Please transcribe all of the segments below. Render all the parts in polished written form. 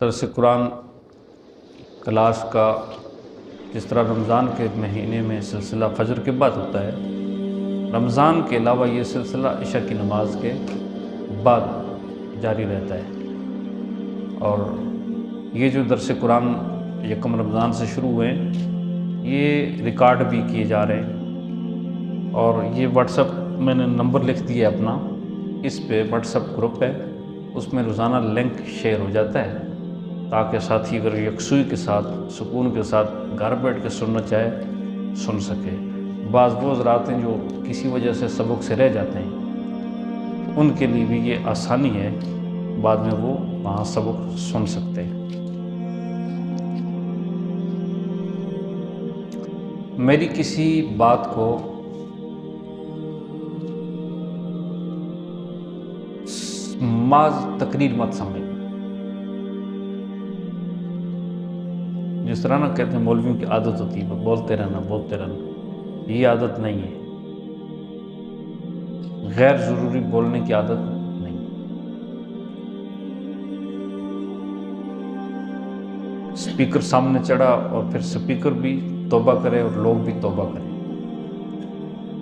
درس قرآن کلاس کا جس طرح رمضان کے مہینے میں سلسلہ فجر کے بعد ہوتا ہے، رمضان کے علاوہ یہ سلسلہ عشاء کی نماز کے بعد جاری رہتا ہے۔ اور یہ جو درس قرآن یکم رمضان سے شروع ہوئے یہ ریکارڈ بھی کیے جا رہے ہیں، اور یہ واٹس ایپ میں نے نمبر لکھ دیا اپنا، اس پہ واٹس ایپ گروپ ہے، اس میں روزانہ لنک شیئر ہو جاتا ہے تاکہ ساتھی اگر یکسوئی کے ساتھ سکون کے ساتھ گھر بیٹھ کے سننا چاہے سن سکے۔ بعض وہ حضرات ہیں جو کسی وجہ سے سبق سے رہ جاتے ہیں، ان کے لیے بھی یہ آسانی ہے، بعد میں وہ وہاں سبق سن سکتے ہیں۔ میری کسی بات کو محض تقریر مت سمجھیں۔ جس طرح نہ کہتے ہیں مولویوں کی عادت ہوتی ہے بولتے رہنا، یہ عادت نہیں ہے، غیر ضروری بولنے کی عادت نہیں۔ اسپیکر سامنے چڑھا اور پھر اسپیکر بھی توبہ کرے اور لوگ بھی توبہ کریں۔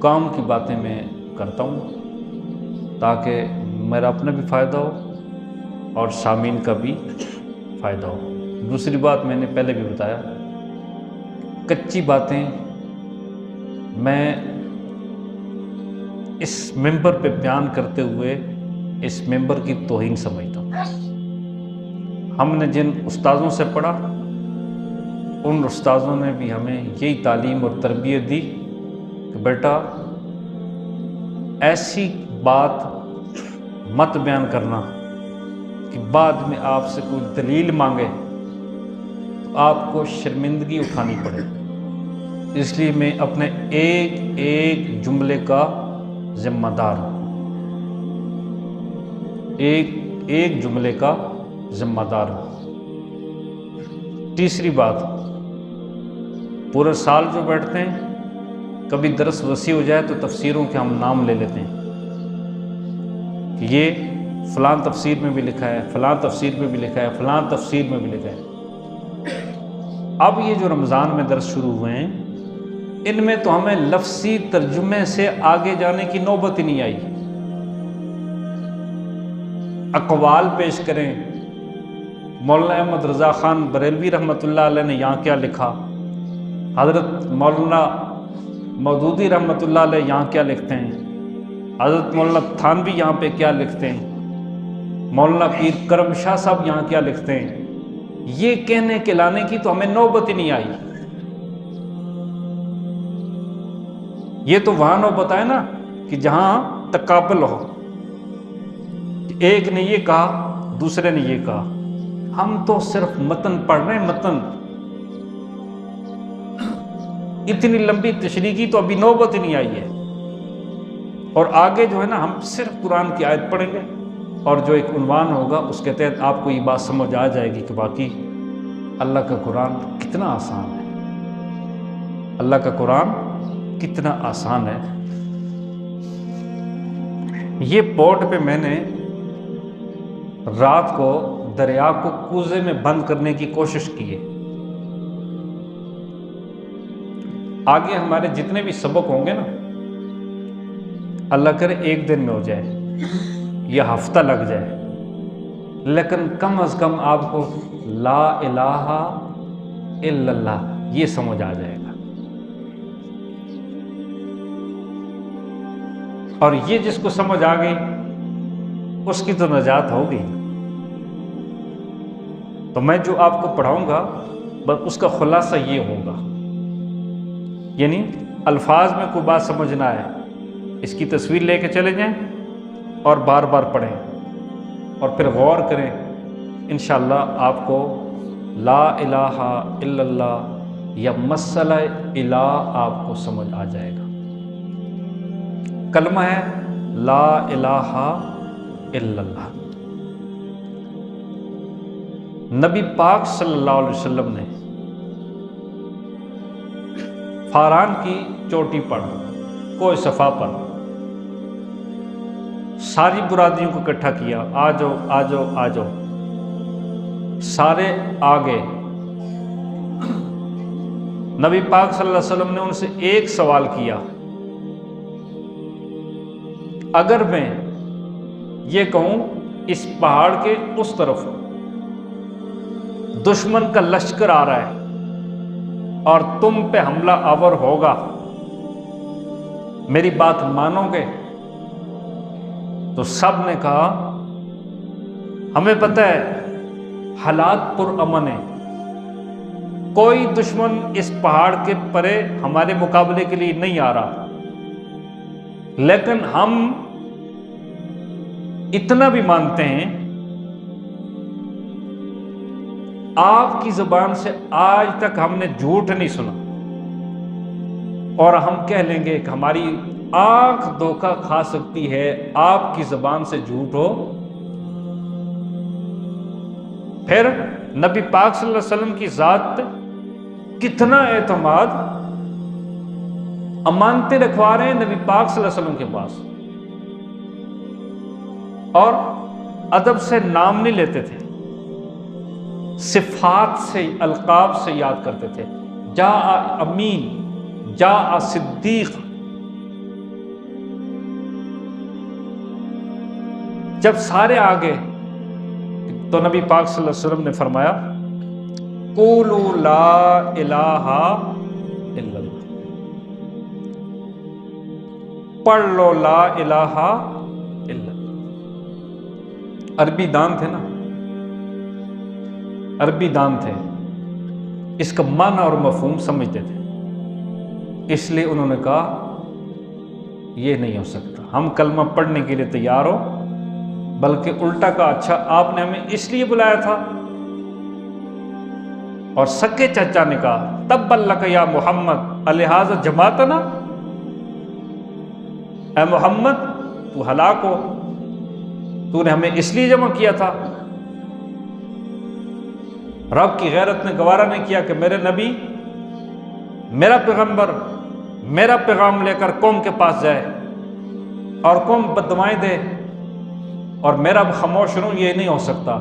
کام کی باتیں میں کرتا ہوں تاکہ میرا اپنا بھی فائدہ ہو اور سامعین کا بھی فائدہ ہو۔ دوسری بات میں نے پہلے بھی بتایا، کچی باتیں میں اس ممبر پہ بیان کرتے ہوئے اس ممبر کی توہین سمجھتا ہوں۔ ہم نے جن استاذوں سے پڑھا ان استاذوں نے بھی ہمیں یہی تعلیم اور تربیت دی کہ بیٹا ایسی بات مت بیان کرنا کہ بعد میں آپ سے کوئی دلیل مانگے تو آپ کو شرمندگی اٹھانی پڑے۔ اس لیے میں اپنے ایک جملے کا ذمہ دار ہوں، ایک جملے کا ذمہ دار ہوں۔ تیسری بات، پورے سال جو بیٹھتے ہیں کبھی درس وسیع ہو جائے تو تفسیروں کے ہم نام لے لیتے ہیں کہ یہ فلاں تفسیر میں بھی لکھا ہے، فلاں تفسیر میں بھی لکھا ہے، فلاں تفسیر میں بھی لکھا ہے۔ اب یہ جو رمضان میں درس شروع ہوئے ہیں ان میں تو ہمیں لفظی ترجمے سے آگے جانے کی نوبت ہی نہیں آئی۔ اقوال پیش کریں، مولانا احمد رضا خان بریلوی رحمۃ اللہ علیہ نے یہاں کیا لکھا، حضرت مولانا مودودی رحمۃ اللہ علیہ یہاں کیا لکھتے ہیں، حضرت مولانا تھانوی یہاں پہ کیا لکھتے ہیں، مولانا پیر کرم شاہ صاحب یہاں کیا لکھتے ہیں، یہ کہنے کے لانے کی تو ہمیں نوبت ہی نہیں آئی۔ یہ تو وہاں نوبت آئے نا کہ جہاں تقابل ہو، ایک نے یہ کہا دوسرے نے یہ کہا، ہم تو صرف متن پڑھ رہے ہیں، متن، اتنی لمبی تشریح کی تو ابھی نوبت ہی نہیں آئی ہے۔ اور آگے جو ہے نا ہم صرف قرآن کی آیت پڑھیں گے اور جو ایک عنوان ہوگا اس کے تحت آپ کو یہ بات سمجھ آ جائے گی کہ باقی اللہ کا قرآن کتنا آسان ہے، اللہ کا قرآن کتنا آسان ہے۔ یہ پوٹ پہ میں نے رات کو دریا کو کوزے میں بند کرنے کی کوشش کی ہے۔ آگے ہمارے جتنے بھی سبق ہوں گے نا، اللہ کرے ایک دن میں ہو جائے یا ہفتہ لگ جائے، لیکن کم از کم آپ کو لا الہ الا اللہ یہ سمجھ آ جائے گا۔ اور یہ جس کو سمجھ آ گئی اس کی تو نجات ہوگی۔ تو میں جو آپ کو پڑھاؤں گا بس اس کا خلاصہ یہ ہوگا، یعنی الفاظ میں کوئی بات سمجھنا ہے اس کی تصویر لے کے چلے جائیں اور بار بار پڑھیں اور پھر غور کریں، انشاءاللہ آپ کو لا الہ الا اللہ یا مسئلہ الہ آپ کو سمجھ آ جائے گا۔ کلمہ ہے لا الہ الا اللہ۔ نبی پاک صلی اللہ علیہ وسلم نے فاران کی چوٹی پر، کوہ صفا پر ساری برادریوں کو اکٹھا کیا، آ جاؤ آ جاؤ آ جاؤ۔ سارے آگے نبی پاک صلی اللہ علیہ وسلم نے ان سے ایک سوال کیا، اگر میں یہ کہوں اس پہاڑ کے اس طرف دشمن کا لشکر آ رہا ہے اور تم پہ حملہ آور ہوگا، میری بات مانو گے؟ تو سب نے کہا ہمیں پتہ ہے حالات پرامن ہیں، کوئی دشمن اس پہاڑ کے پرے ہمارے مقابلے کے لیے نہیں آ رہا، لیکن ہم اتنا بھی مانتے ہیں آپ کی زبان سے آج تک ہم نے جھوٹ نہیں سنا، اور ہم کہہ لیں گے کہ ہماری آنکھ دھوکہ کھا سکتی ہے آپ کی زبان سے جھوٹ ہو۔ پھر نبی پاک صلی اللہ علیہ وسلم کی ذات پہ کتنا اعتماد، امانتیں رکھوا رہے ہیں نبی پاک صلی اللہ علیہ وسلم کے پاس، اور ادب سے نام نہیں لیتے تھے، صفات سے القاب سے یاد کرتے تھے، جاء امین، جاء صدیق۔ جب سارے آگے تو نبی پاک صلی اللہ علیہ وسلم نے فرمایا قولوا لا الہ الا اللہ، پڑھ لو لا الہ الا اللہ۔ عربی دان تھے نا، عربی دان تھے، اس کا معنی اور مفہوم سمجھتے تھے، اس لیے انہوں نے کہا یہ نہیں ہو سکتا، ہم کلمہ پڑھنے کے لیے تیار ہو، بلکہ الٹا کا اچھا آپ نے ہمیں اس لیے بلایا تھا۔ اور سکے چچا نے کہا تبا لک یا محمد الہذا جماعتنا، اے محمد تو ہلاک ہو، تو نے ہمیں اس لیے جمع کیا تھا۔ رب کی غیرت نے گوارا نہیں کیا کہ میرے نبی، میرا پیغمبر میرا پیغام لے کر قوم کے پاس جائے اور قوم بددعائیں دے اور میرا خاموش رہوں، یہ نہیں ہو سکتا۔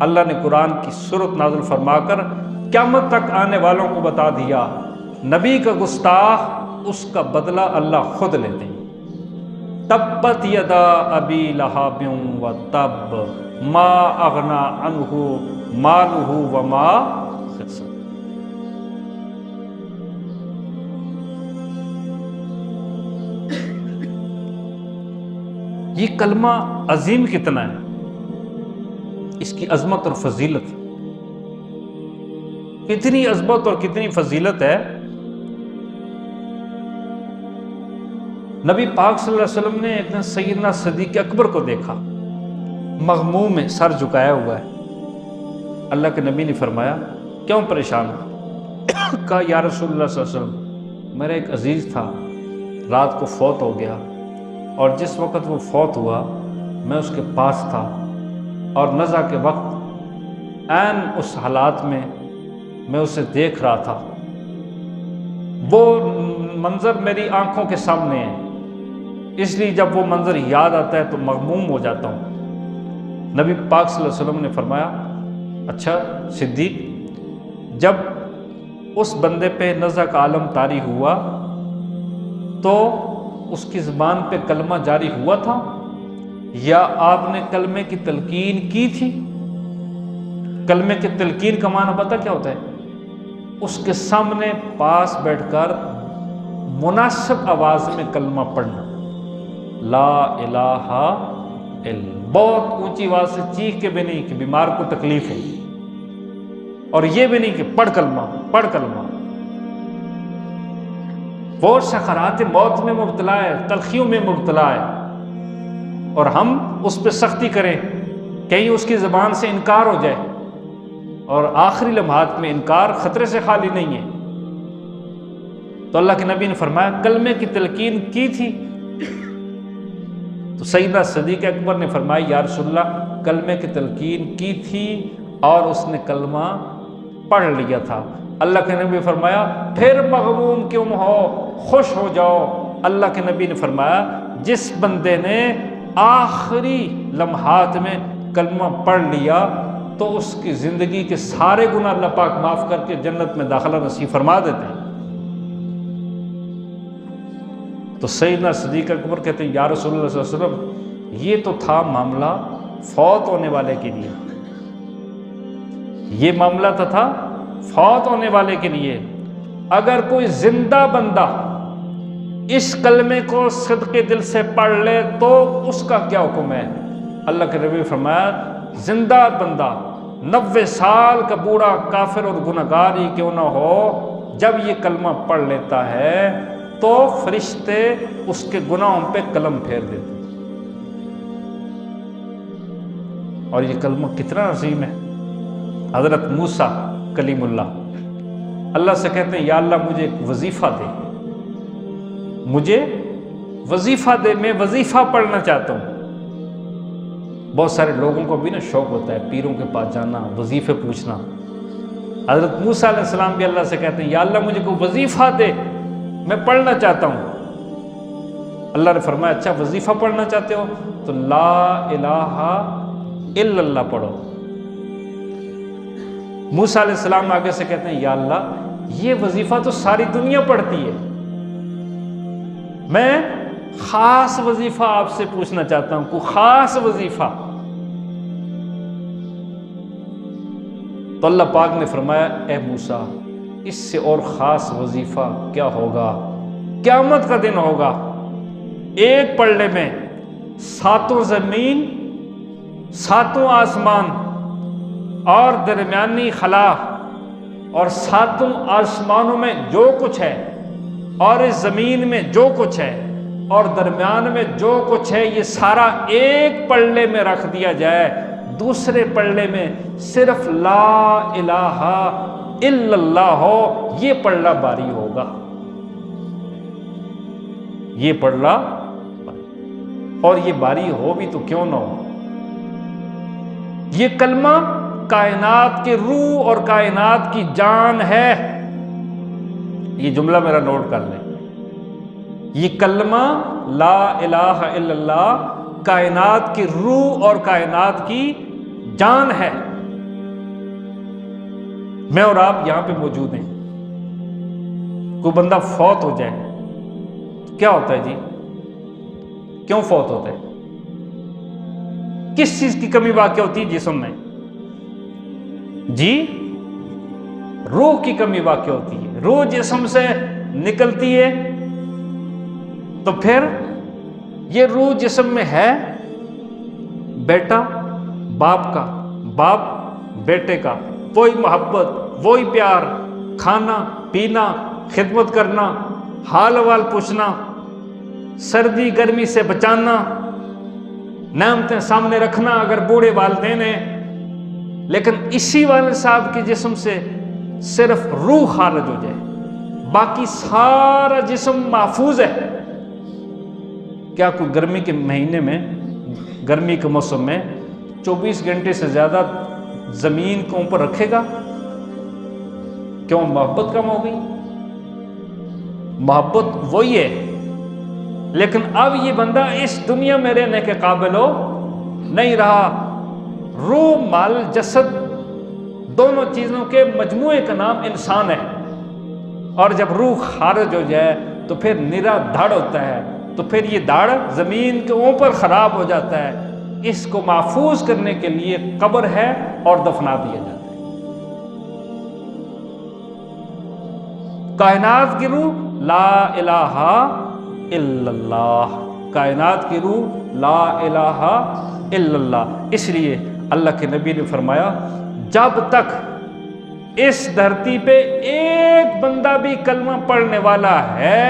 اللہ نے قرآن کی سورت نازل فرما کر قیامت تک آنے والوں کو بتا دیا نبی کا گستاخ، اس کا بدلہ اللہ خود لیتے ہیں۔ تبت یدا ابی لہب وتب ما اغنی عنہ مالہ وما کسب۔ یہ کلمہ عظیم کتنا ہے، اس کی عظمت اور فضیلت کتنی عظمت اور کتنی فضیلت ہے۔ نبی پاک صلی اللہ علیہ وسلم نے ایک دن سیدنا صدیق اکبر کو دیکھا، مغموم ہے، سر جھکایا ہوا ہے۔ اللہ کے نبی نے فرمایا کیوں پریشان ہو؟ کہا یا رسول اللہ صلی اللہ علیہ وسلم، میرا ایک عزیز تھا، رات کو فوت ہو گیا، اور جس وقت وہ فوت ہوا میں اس کے پاس تھا، اور نزع کے وقت عین اس حالات میں میں اسے دیکھ رہا تھا، وہ منظر میری آنکھوں کے سامنے ہے، اس لیے جب وہ منظر یاد آتا ہے تو مغموم ہو جاتا ہوں۔ نبی پاک صلی اللہ علیہ وسلم نے فرمایا اچھا صدیق، جب اس بندے پہ نزع کا عالم طاری ہوا تو اس کی زبان پہ کلمہ جاری ہوا تھا یا آپ نے کلمے کی تلقین کی تھی؟ کلمے کی تلقین کا معنی پتہ کیا ہوتا ہے؟ اس کے سامنے پاس بیٹھ کر مناسب آواز میں کلمہ پڑھنا، لا الہ الا، بہت اونچی آواز سے چیخ کے بھی نہیں کہ بیمار کو تکلیف ہو، اور یہ بھی نہیں کہ پڑھ کلمہ پڑھ کلمہ۔ وہ سکرات موت میں مبتلا ہے، تلخیوں میں مبتلا ہے، اور ہم اس پہ سختی کریں، کہیں اس کی زبان سے انکار ہو جائے، اور آخری لمحات میں انکار خطرے سے خالی نہیں ہے۔ تو اللہ کے نبی نے فرمایا کلمے کی تلقین کی تھی؟ تو سیدنا صدیق اکبر نے فرمایا یا رسول اللہ کلمے کی تلقین کی تھی اور اس نے کلمہ پڑھ لیا تھا۔ اللہ کے نبی نے فرمایا پھر مغموم کیوں ہو، خوش ہو جاؤ۔ اللہ کے نبی نے فرمایا جس بندے نے آخری لمحات میں کلمہ پڑھ لیا تو اس کی زندگی کے سارے گناہ اللہ پاک معاف کر کے جنت میں داخلہ نصیب فرما دیتے ہیں۔ تو سیدنا صدیق اکبر کہتے ہیں یا رسول اللہ صلی اللہ علیہ وسلم، یہ تو تھا معاملہ فوت ہونے والے کے لیے، یہ معاملہ تھا فوت ہونے والے کے لیے، اگر کوئی زندہ بندہ اس کلمے کو صدقے دل سے پڑھ لے تو اس کا کیا حکم ہے؟ اللہ کے نبی نے فرمایا زندہ بندہ 90 سال کا بوڑھا کافر اور گنہگار ہی کیوں نہ ہو، جب یہ کلمہ پڑھ لیتا ہے تو فرشتے اس کے گناہوں پہ قلم پھیر دیتے ہیں۔ اور یہ کلمہ کتنا عظیم ہے۔ حضرت موسیٰ کلیم اللہ سے کہتے ہیں یا اللہ مجھے ایک وظیفہ دے، مجھے وظیفہ دے، میں وظیفہ پڑھنا چاہتا ہوں۔ بہت سارے لوگوں کو بھی شوق ہوتا ہے پیروں کے پاس جانا، وظیفے پوچھنا۔ حضرت موسیٰ علیہ السلام بھی اللہ سے کہتے ہیں یا اللہ مجھے کوئی وظیفہ دے، میں پڑھنا چاہتا ہوں۔ اللہ نے فرمایا اچھا وظیفہ پڑھنا چاہتے ہو تو لا الہ الا اللہ پڑھو۔ موسیٰ علیہ السلام آگے سے کہتے ہیں یا اللہ یہ وظیفہ تو ساری دنیا پڑھتی ہے، میں خاص وظیفہ آپ سے پوچھنا چاہتا ہوں، کوئی خاص وظیفہ۔ تو اللہ پاک نے فرمایا اے موسیٰ اس سے اور خاص وظیفہ کیا ہوگا؟ قیامت کا دن ہوگا، ایک پلڑے میں 7 زمین 7 آسمان اور درمیانی خلا اور 7 آسمانوں میں جو کچھ ہے اور اس زمین میں جو کچھ ہے اور درمیان میں جو کچھ ہے یہ سارا ایک پلڑے میں رکھ دیا جائے، دوسرے پلڑے میں صرف لا الہ الا اللہ ہو، یہ پلڑا باری ہوگا، یہ پلڑا، اور یہ باری ہو بھی تو کیوں نہ ہو۔ یہ کلمہ کائنات کی روح اور کائنات کی جان ہے، یہ جملہ میرا نوٹ کر لیں، یہ کلمہ لا الہ الا اللہ کائنات کی روح اور کائنات کی جان ہے۔ میں اور آپ یہاں پہ موجود ہیں، کوئی بندہ فوت ہو جائے کیا ہوتا ہے جی؟ کیوں فوت ہوتا ہے؟ کس چیز کی کمی واقع ہوتی ہے جسم میں؟ جی روح کی کمی واقع ہوتی ہے، روح جسم سے نکلتی ہے تو پھر یہ روح جسم میں ہے، بیٹا باپ کا، باپ بیٹے کا، وہی محبت، وہی پیار، کھانا پینا، خدمت کرنا، حال حوال پوچھنا، سردی گرمی سے بچانا، نعمتیں سامنے رکھنا اگر بوڑھے والدین ہیں، لیکن اسی والد صاحب کے جسم سے صرف روح خارج ہو جائے، باقی سارا جسم محفوظ ہے۔ کیا کوئی گرمی کے مہینے میں، گرمی کے موسم میں 24 گھنٹے سے زیادہ زمین کو اوپر رکھے گا؟ کیوں؟ محبت کم ہو گئی؟ محبت وہی ہے، لیکن اب یہ بندہ اس دنیا میں رہنے کے قابل ہو نہیں رہا۔ روح مال جسد دونوں چیزوں کے مجموعے کا نام انسان ہے، اور جب روح خارج ہو جائے تو پھر نرا دھڑ ہوتا ہے، تو پھر یہ دھڑ زمین کے اوپر خراب ہو جاتا ہے، اس کو محفوظ کرنے کے لیے قبر ہے اور دفنا دیا جاتا ہے۔ کائنات کی روح لا الہ الا اللہ، کائنات کی روح لا الہ الا اللہ۔ اس لیے اللہ کے نبی نے فرمایا جب تک اس دھرتی پہ ایک بندہ بھی کلمہ پڑھنے والا ہے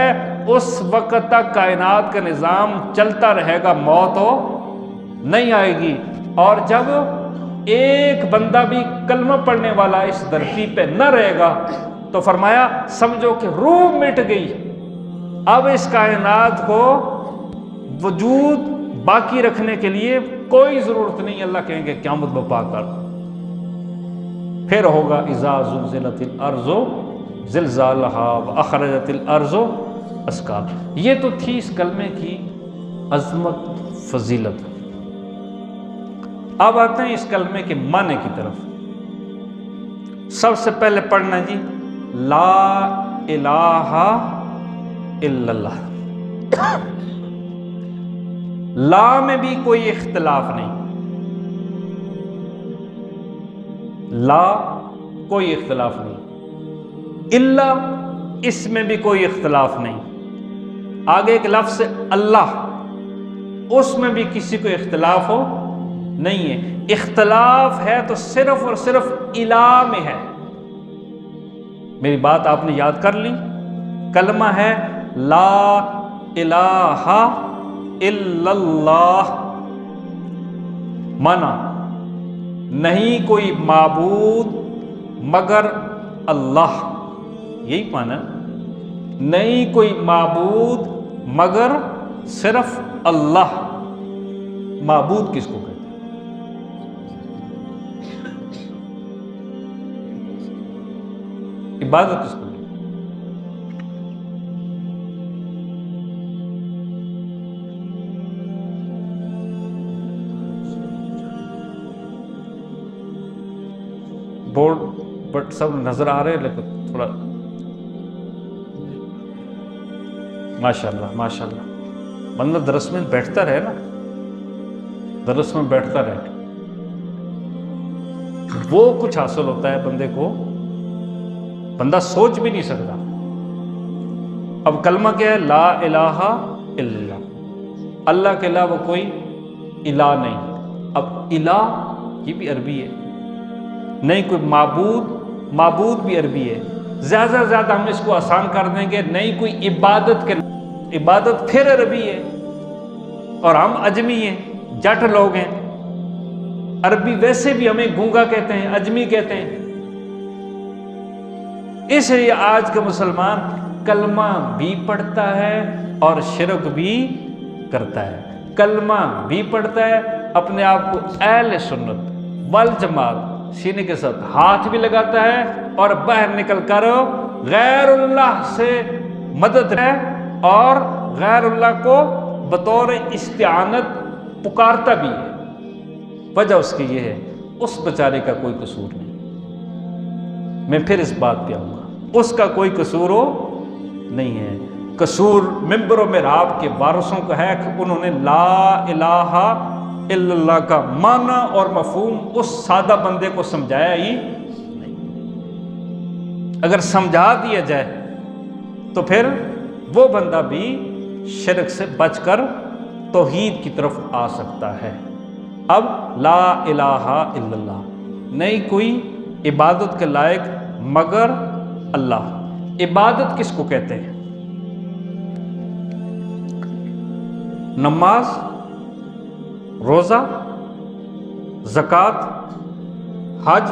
اس وقت تک کائنات کا نظام چلتا رہے گا، موت ہو نہیں آئے گی۔ اور جب ایک بندہ بھی کلمہ پڑھنے والا اس دھرتی پہ نہ رہے گا تو فرمایا سمجھو کہ روح مٹ گئی، اب اس کائنات کو وجود باقی رکھنے کے لیے کوئی ضرورت نہیں۔ اللہ کہیں گے قیامت برپا کر، پھر ہوگا اذا زلزلت الارض زلزالہا واخرجت الارض اثقالہا۔ یہ تو تھی اس کلمے کی عظمت، فضیلت۔ اب آتے ہیں اس کلمے کے معنی کی طرف۔ سب سے پہلے پڑھنا جی لا الہ الا اللہ۔ لا میں بھی کوئی اختلاف نہیں، لا کوئی اختلاف نہیں، الا اس میں بھی کوئی اختلاف نہیں۔ آگے ایک لفظ اللہ، اس میں بھی کسی کو اختلاف ہو نہیں ہے۔ اختلاف ہے تو صرف اور صرف الہ میں ہے۔ میری بات آپ نے یاد کر لی، کلمہ ہے لا الہ الا اللہ، مانا نہیں کوئی معبود مگر اللہ، یہی مانا، نہیں کوئی معبود مگر صرف اللہ۔ معبود کس کو کہتے ہیں؟ عبادت کس کو کہتے ہیں؟ بورڈ بٹ سب نظر آ رہے ہیں لیکن تھوڑا ماشاءاللہ ماشاءاللہ، بندہ درس میں بیٹھتا رہے نا، درس میں بیٹھتا رہے، وہ کچھ حاصل ہوتا ہے بندے کو، بندہ سوچ بھی نہیں سکتا۔ اب کلمہ کیا ہے؟ لا الہ الا اللہ، اللہ کے علاوہ کوئی الہ نہیں۔ اب الہ یہ بھی عربی ہے، نہیں کوئی معبود، معبود بھی عربی ہے۔ زیادہ سے زیادہ ہم اس کو آسان کر دیں گے، نہیں کوئی عبادت کے، عبادت پھر عربی ہے، اور ہم اجمی ہیں، جٹ لوگ ہیں، عربی ویسے بھی ہمیں گونگا کہتے ہیں، اجمی کہتے ہیں۔ اس لیے آج کا مسلمان کلمہ بھی پڑھتا ہے اور شرک بھی کرتا ہے، کلمہ بھی پڑھتا ہے، اپنے آپ کو اہل سنت والجماعت سینے کے ساتھ ہاتھ بھی لگاتا ہے، اور باہر نکل کر غیر اللہ سے مدد ہے اور غیر اللہ کو بطور استعانت پکارتا بھی ہے۔ وجہ اس کی یہ ہے، اس بیچارے کا کوئی قصور نہیں۔ میں پھر اس بات پہ آؤں گا، اس کا کوئی قصور ہو نہیں ہے، قصور ممبر و محراب کے وارثوں کا ہے کہ انہوں نے لا الہ الا اللہ کا معنی اور مفہوم اس سادہ بندے کو سمجھایا ہی نہیں۔ اگر سمجھا دیا جائے تو پھر وہ بندہ بھی شرک سے بچ کر توحید کی طرف آ سکتا ہے۔ اب لا الہ الا اللہ، نہیں کوئی عبادت کے لائق مگر اللہ۔ عبادت کس کو کہتے ہیں؟ نماز، روزہ، زکوٰۃ، حج،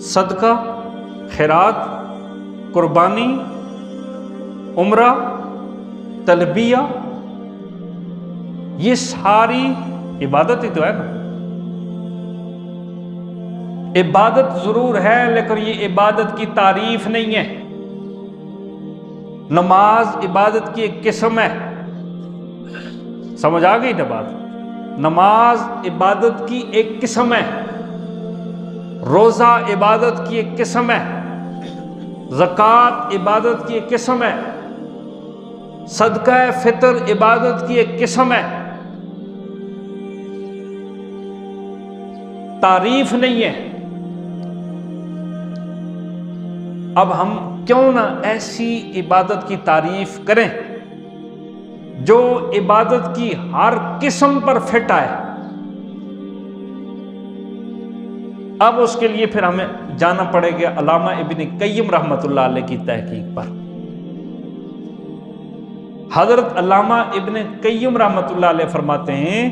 صدقہ، خیرات، قربانی، عمرہ، تلبیہ، یہ ساری عبادت ہی تو ہے نا۔ عبادت ضرور ہے لیکن یہ عبادت کی تعریف نہیں ہے۔ نماز عبادت کی ایک قسم ہے، سمجھ آ گئی نا بات؟ نماز عبادت کی ایک قسم ہے، روزہ عبادت کی ایک قسم ہے، زکوٰۃ عبادت کی ایک قسم ہے، صدقہ فطر عبادت کی ایک قسم ہے، تعریف نہیں ہے۔ اب ہم کیوں نہ ایسی عبادت کی تعریف کریں جو عبادت کی ہر قسم پر فٹ آئے۔ اب اس کے لیے پھر ہمیں جانا پڑے گا علامہ ابن قیم رحمۃ اللہ علیہ کی تحقیق پر۔ حضرت علامہ ابن قیم رحمۃ اللہ علیہ فرماتے ہیں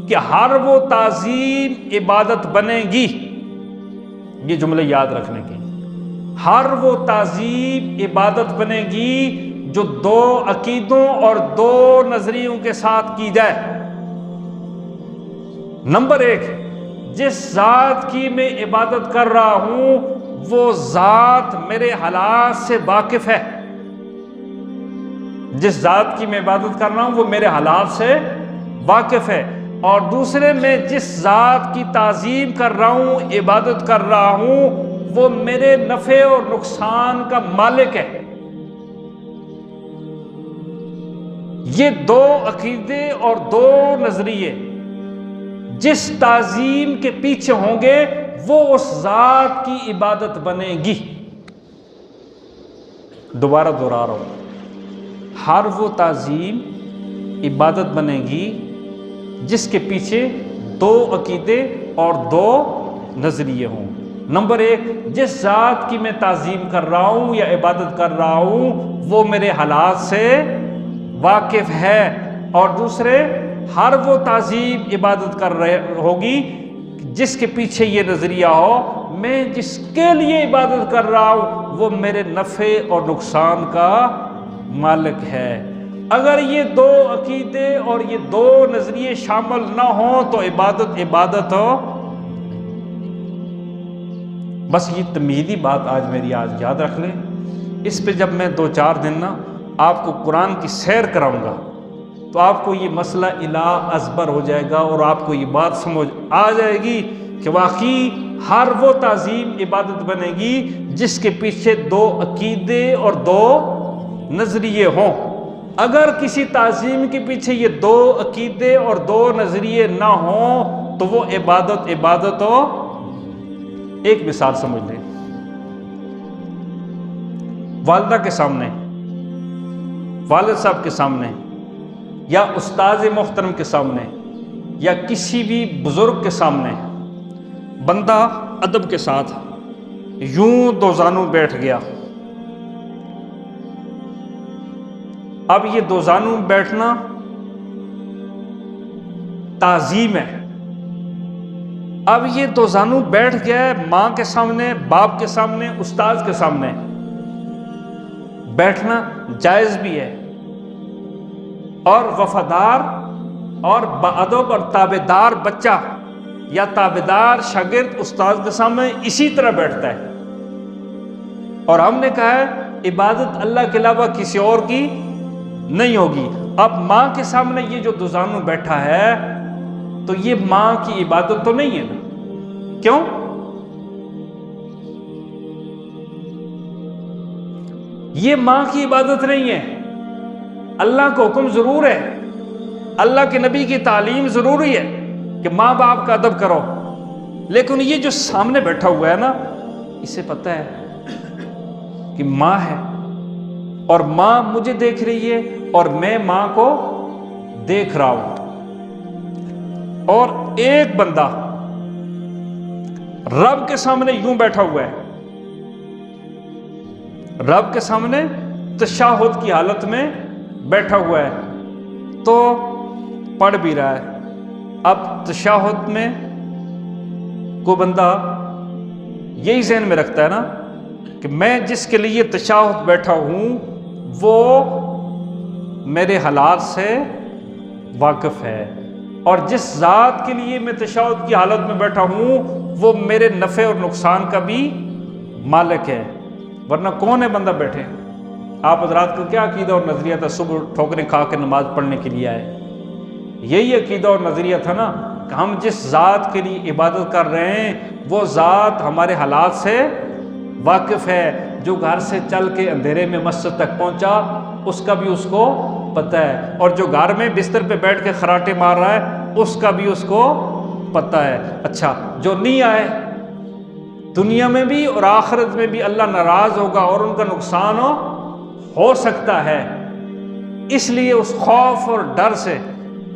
کہ ہر وہ تعظیم عبادت بنے گی، یہ جملے یاد رکھنے کی، ہر وہ تعظیم عبادت بنے گی جو دو عقیدوں اور دو نظریوں کے ساتھ کی جائے۔ نمبر ایک، جس ذات کی میں عبادت کر رہا ہوں وہ ذات میرے حالات سے واقف ہے، جس ذات کی میں عبادت کر رہا ہوں وہ میرے حالات سے واقف ہے۔ اور دوسرے میں جس ذات کی تعظیم کر رہا ہوں، عبادت کر رہا ہوں، وہ میرے نفع اور نقصان کا مالک ہے۔ یہ دو عقیدے اور دو نظریے جس تعظیم کے پیچھے ہوں گے وہ اس ذات کی عبادت بنے گی۔ دوبارہ دہرا رہا ہوں، ہر وہ تعظیم عبادت بنے گی جس کے پیچھے دو عقیدے اور دو نظریے ہوں۔ نمبر ایک، جس ذات کی میں تعظیم کر رہا ہوں یا عبادت کر رہا ہوں وہ میرے حالات سے واقف ہے، اور دوسرے، ہر وہ تعظیم عبادت کر رہے ہوگی جس کے پیچھے یہ نظریہ ہو میں جس کے لیے عبادت کر رہا ہوں وہ میرے نفع اور نقصان کا مالک ہے۔ اگر یہ دو عقیدے اور یہ دو نظریے شامل نہ ہوں تو عبادت ہو۔ بس یہ تمہیدی بات آج یاد رکھ لیں۔ اس پہ جب میں 2-4 دن آپ کو قرآن کی سیر کراؤں گا تو آپ کو یہ مسئلہ ازبر ہو جائے گا، اور آپ کو یہ بات سمجھ آ جائے گی کہ واقعی ہر وہ تعظیم عبادت بنے گی جس کے پیچھے دو عقیدے اور دو نظریے ہوں۔ اگر کسی تعظیم کے پیچھے یہ دو عقیدے اور دو نظریے نہ ہوں تو وہ عبادت ہو۔ ایک مثال سمجھ لیں، والدہ کے سامنے، والد صاحب کے سامنے، یا استاد محترم کے سامنے، یا کسی بھی بزرگ کے سامنے بندہ ادب کے ساتھ یوں دو زانوں بیٹھ گیا۔ اب یہ دو زانوں بیٹھنا تعظیم ہے۔ اب یہ دو زانوں بیٹھ گیا ہے ماں کے سامنے، باپ کے سامنے، استاد کے سامنے۔ بیٹھنا جائز بھی ہے، اور وفادار اور باادب اور تابعدار بچہ یا تابعدار شاگرد استاد کے سامنے اسی طرح بیٹھتا ہے۔ اور ہم نے کہا ہے عبادت اللہ کے علاوہ کسی اور کی نہیں ہوگی۔ اب ماں کے سامنے یہ جو دو زانوں بیٹھا ہے تو یہ ماں کی عبادت تو نہیں ہے نا؟ کیوں؟ یہ ماں کی عبادت نہیں ہے۔ اللہ کا حکم ضرور ہے، اللہ کے نبی کی تعلیم ضروری ہے کہ ماں باپ کا ادب کرو، لیکن یہ جو سامنے بیٹھا ہوا ہے نا، اسے پتہ ہے کہ ماں ہے، اور ماں مجھے دیکھ رہی ہے اور میں ماں کو دیکھ رہا ہوں۔ اور ایک بندہ رب کے سامنے یوں بیٹھا ہوا ہے، رب کے سامنے تشہد کی حالت میں بیٹھا ہوا ہے تو پڑھ بھی رہا ہے۔ اب تشہد میں کوئی بندہ یہی ذہن میں رکھتا ہے نا کہ میں جس کے لیے تشہد بیٹھا ہوں وہ میرے حالات سے واقف ہے، اور جس ذات کے لیے میں تشہد کی حالت میں بیٹھا ہوں وہ میرے نفع اور نقصان کا بھی مالک ہے۔ ورنہ کون ہے بندہ بیٹھے؟ آپ حضرات کا کیا عقیدہ اور نظریہ تھا صبح ٹھوکریں کھا کے نماز پڑھنے کے لیے آئے؟ یہی عقیدہ اور نظریہ تھا نا کہ ہم جس ذات کے لیے عبادت کر رہے ہیں وہ ذات ہمارے حالات سے واقف ہے۔ جو گھر سے چل کے اندھیرے میں مسجد تک پہنچا اس کا بھی اس کو پتہ ہے، اور جو گھر میں بستر پہ بیٹھ کے خراٹے مار رہا ہے اس کا بھی اس کو پتہ ہے۔ اچھا، جو نہیں آئے دنیا میں بھی اور آخرت میں بھی اللہ ناراض ہوگا اور ان کا نقصان ہو سکتا ہے، اس لیے اس خوف اور ڈر سے،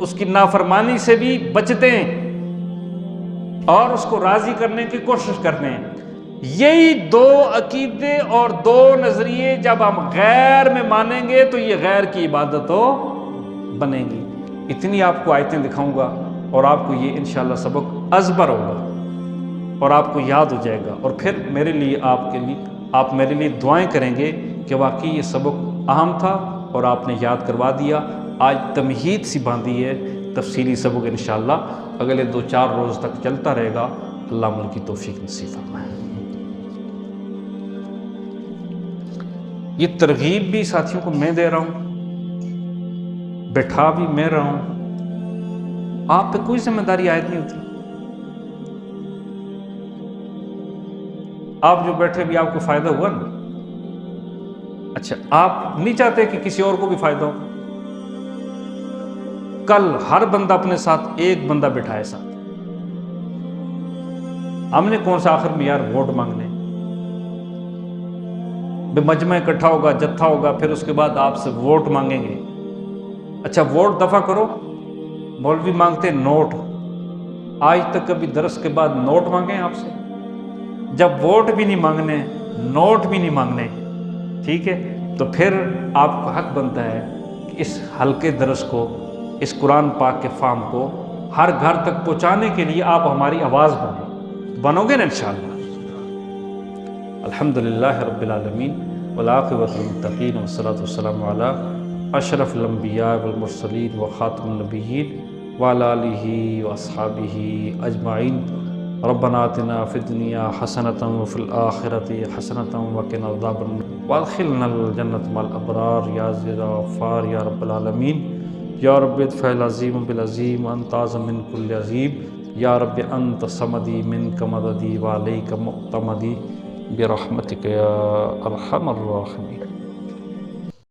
اس کی نافرمانی سے بھی بچتے ہیں اور اس کو راضی کرنے کی کوشش کرتے ہیں۔ یہی دو عقیدے اور دو نظریے جب ہم غیر میں مانیں گے تو یہ غیر کی عبادت بنے گی۔ اتنی آپ کو آیتیں دکھاؤں گا اور آپ کو یہ انشاءاللہ سبق ازبر ہوگا اور آپ کو یاد ہو جائے گا، اور پھر میرے لیے آپ میرے لیے دعائیں کریں گے کہ واقعی یہ سبق اہم تھا اور آپ نے یاد کروا دیا۔ آج تمہید سی باندھی ہے، تفصیلی سبق انشاءاللہ اگلے 2-4 روز تک چلتا رہے گا۔ اللہ عمل کی توفیق نصیب فرمائے۔ یہ ترغیب بھی ساتھیوں کو میں دے رہا ہوں، بٹھا بھی میں رہا ہوں، آپ پہ کوئی ذمہ داری عائد نہیں ہوتی. آپ جو بیٹھے بھی آپ کو فائدہ ہوا نا. اچھا آپ نہیں چاہتے کہ کسی اور کو بھی فائدہ ہو؟ کل ہر بندہ اپنے ساتھ ایک بندہ بٹھائے ساتھ. ہم نے کون سا آخر میں یار ووٹ مانگنے؟ مجمع اکٹھا ہوگا، جتھا ہوگا، پھر اس کے بعد آپ سے ووٹ مانگیں گے. اچھا ووٹ دفع کرو. مولوی مانگتے نوٹ. آج تک کبھی درس کے بعد نوٹ مانگے آپ سے؟ جب ووٹ بھی نہیں مانگنے، نوٹ بھی نہیں مانگنے، ٹھیک ہے، تو پھر آپ کو حق بنتا ہے کہ اس ہلکے درس کو، اس قرآن پاک کے فہم کو ہر گھر تک پہنچانے کے لیے آپ ہماری آواز بنو گے نا انشاءاللہ. الحمدللہ رب العالمین والعاقبۃ للمتقین والصلاۃ والسلام علی اشرف الانبیاء والمرسلین وخاتم النبیین وعلی آلہ واصحابہ اجمعین. ربنا آتنا فی الدنیا حسنۃ وفی الآخرۃ حسنۃ وقنا عذاب النار وادخلنا الجنۃ مع الابرار یا عزیز یا غفار یا رب العالمین. یا رب ادفع العظیم بالعظیم انت اعظم من کل عظیم. یا رب انت صمدی منک مددی وعلیک معتمدی برحمتک یا ارحم الراحمین.